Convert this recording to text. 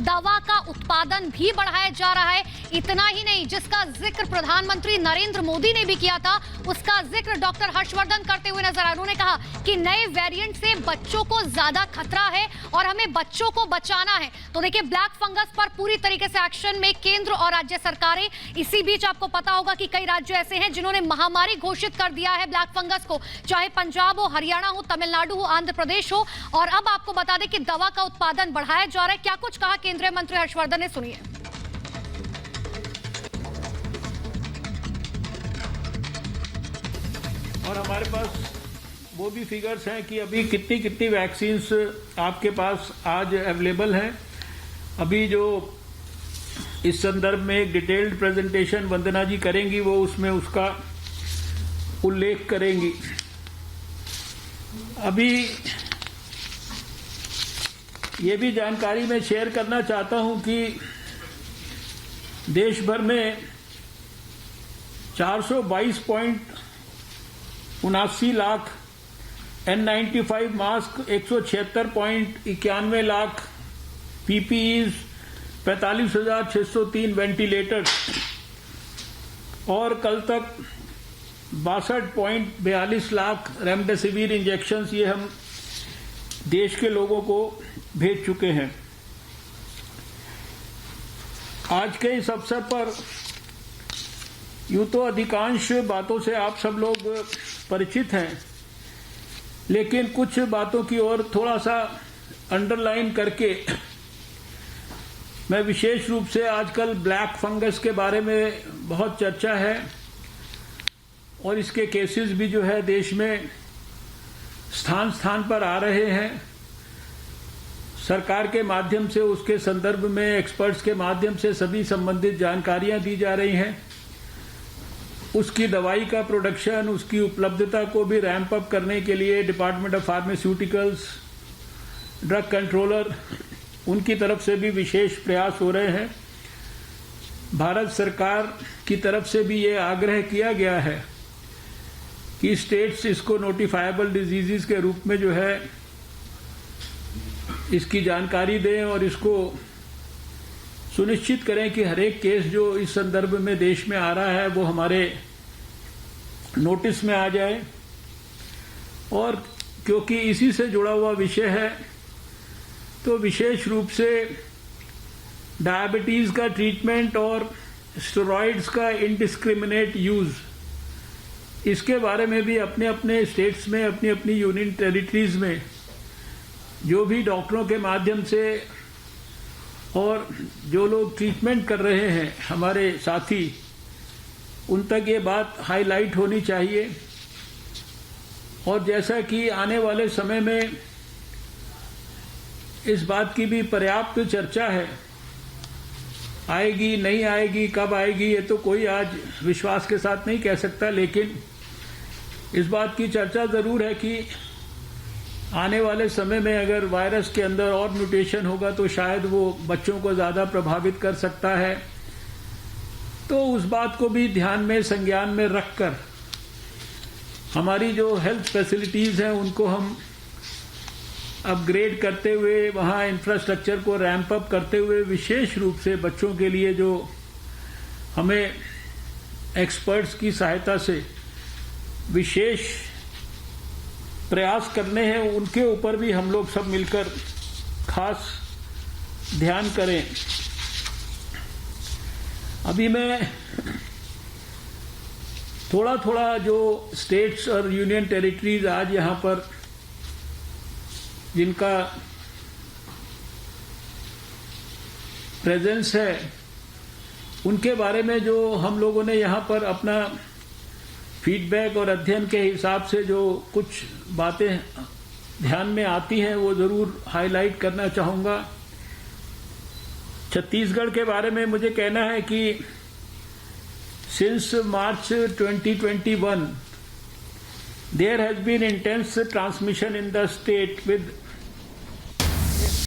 दवा का उत्पादन भी बढ़ाया जा रहा है। इतना ही नहीं, जिसका जिक्र प्रधानमंत्री नरेंद्र मोदी ने भी किया था, उसका जिक्र डॉक्टर हर्षवर्धन करते हुए नजर आए। उन्होंने कहा कि नए वेरिएंट से बच्चों को ज्यादा खतरा है और हमें बच्चों को बचाना है। तो देखिए, ब्लैक फंगस पर पूरी तरीके से एक्शन में केंद्र और राज्य सरकारें। इसी बीच आपको पता होगा कि कई राज्य ऐसे हैं जिन्होंने महामारी घोषित कर दिया है ब्लैक फंगस को, चाहे पंजाब हो, हरियाणा हो, तमिलनाडु हो, आंध्र प्रदेश हो। और अब आपको बता दें कि दवा का उत्पादन बढ़ाया जा रहा है। क्या कुछ कहा केंद्रीय मंत्री हर्षवर्धन ने, सुनिए। और हमारे पास वो भी फिगर्स हैं कि अभी कितनी कितनी वैक्सीन्स आपके पास आज अवेलेबल हैं। अभी जो इस संदर्भ में एक डिटेल्ड प्रेजेंटेशन वंदना जी करेंगी, वो उसमें उसका उल्लेख करेंगी। अभी ये भी जानकारी मैं शेयर करना चाहता हूं कि देश भर में 422.79 lakh N95 mask, 176.91 lakh PPEs, 45,603 ventilator और कल तक 62.42 लाख रेमडेसिविर इंजेक्शंस ये हम देश के लोगों को भेज चुके हैं। आज के इस अवसर पर यूं तो अधिकांश बातों से आप सब लोग परिचित हैं, लेकिन कुछ बातों की ओर थोड़ा सा अंडरलाइन करके मैं विशेष रूप से आजकल ब्लैक फंगस के बारे में बहुत चर्चा है और इसके केसेस भी जो है देश में स्थान स्थान पर आ रहे हैं। सरकार के माध्यम से, उसके संदर्भ में एक्सपर्ट्स के माध्यम से सभी संबंधित जानकारियां दी जा रही हैं। उसकी दवाई का प्रोडक्शन, उसकी उपलब्धता को भी रैंप अप करने के लिए department of pharmaceuticals, drug controller, उनकी तरफ से भी विशेष प्रयास हो रहे हैं। भारत सरकार की तरफ से भी ये आग्रह किया गया है कि स्टेट्स इसको नोटिफाइबल डिजीजेस के रूप में जो है इसकी जानकारी दें और इसको सुनिश्चित करें कि हर एक केस जो इस संदर्भ में देश में आ रहा है वो हमारे नोटिस में आ जाए। और क्योंकि इसी से जुड़ा हुआ विषय है, तो विशेष रूप से डायबिटीज का ट्रीटमेंट और स्टेरॉइड्स का इनडिस्क्रिमिनेट यूज, इसके बारे में भी अपने अपने स्टेट्स में, अपनी अपनी यूनियन टेरिटरीज में जो भी डॉक्टरों के माध्यम से और जो लोग ट्रीटमेंट कर रहे हैं हमारे साथी, उन तक ये बात हाईलाइट होनी चाहिए। और जैसा कि आने वाले समय में इस बात की भी पर्याप्त चर्चा है, आएगी नहीं आएगी, कब आएगी, ये तो कोई आज विश्वास के साथ नहीं कह सकता, लेकिन इस बात की चर्चा जरूर है कि आने वाले समय में अगर वायरस के अंदर और म्यूटेशन होगा तो शायद वो बच्चों को ज्यादा प्रभावित कर सकता है। तो उस बात को भी ध्यान में, संज्ञान में रखकर हमारी जो हेल्थ फैसिलिटीज हैं उनको हम अपग्रेड करते हुए, वहाँ इंफ्रास्ट्रक्चर को रैंप अप करते हुए, विशेष रूप से बच्चों के लिए जो हमें एक्सपर्ट्स की सहायता से विशेष प्रयास करने हैं, उनके ऊपर भी हम लोग सब मिलकर खास ध्यान करें। अभी मैं थोड़ा थोड़ा जो स्टेट्स और यूनियन टेरिटरीज आज यहाँ पर जिनका प्रेजेंस है, उनके बारे में जो हम लोगों ने यहाँ पर अपना फीडबैक और अध्ययन के हिसाब से जो कुछ बातें ध्यान में आती हैं वो जरूर हाईलाइट करना चाहूंगा। छत्तीसगढ़ के बारे में मुझे कहना है कि since March 2021 there has been intense transmission in the state with